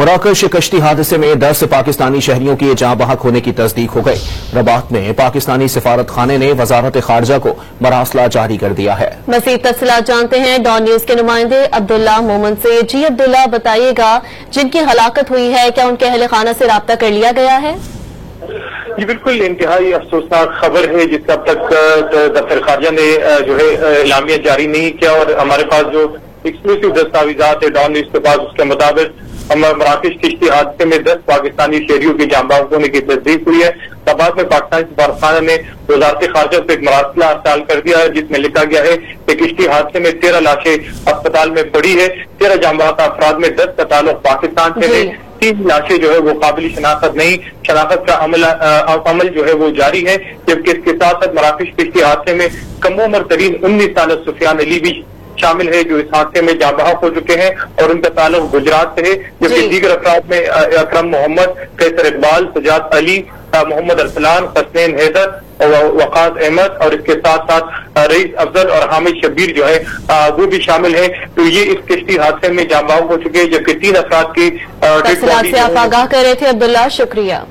मराकश कश्ती हादसे में 10 पाकिस्तानी शहरियों की जाँ बहक होने की तस्दीक हो गई। रबात में पाकिस्तानी सिफारत खाने ने वजारत खारजा को मरासला जारी कर दिया है। मज़ीद तफसीलात जानते हैं डॉन न्यूज के नुमाइंदे अब्दुल्ला मोमन से। जी अब्दुल्ला, बताइएगा जिनकी हलाकत हुई है क्या उनके अहल खाना से राब्ता कर लिया गया है? जी बिल्कुल, इंतहाई अफसोसनाक खबर है जिसका अब तक दफ्तर खारजा ने जो है एलामिया जारी नहीं किया। और हमारे पास जो एक्सक्लूसिव दस्तावेजात है डॉन न्यूज के पास, उसके मुताबिक मराकश किश्ती हादसे में 10 पाकिस्तानी शहरियों की जाँ बहक होने की तस्दीक हुई है। बाद में पाकिस्तानी सफारतखाना ने वजारत खारजा को एक मरासला अर्साल कर दिया है जिसमें लिखा गया है कि किश्ती हादसे में 13 लाशें अस्पताल में पड़ी है। 13 जाँ बहक अफराद में 10 का ताल्लुक पाकिस्तान से है। 3 लाशें जो है वो काबिल शनाख्त नहीं, शनाख्त का अमल जो है वो जारी है। जबकि इसके साथ साथ मराकश किश्ती हादसे में कम उम्र तरीन 19 साल सुफियान अली भी शामिल है जो इस हादसे में जाँ बहक हो चुके हैं और उनका ताल्लुक गुजरात से है। जबकि दीगर अफराद में अकरम मोहम्मद, कैसर इकबाल, सजाद अली, मोहम्मद अरसलान, हसनैन हैदर, वकास अहमद और इसके साथ साथ रईस अफजल और हामिद शब्बीर जो है वो भी शामिल है। तो ये इस किश्ती हादसे में जाँ बहक हो चुके हैं। जबकि 3 अफराद की तफसीलात से आप आगाह कर रहे थे अब्दुल्ला, शुक्रिया।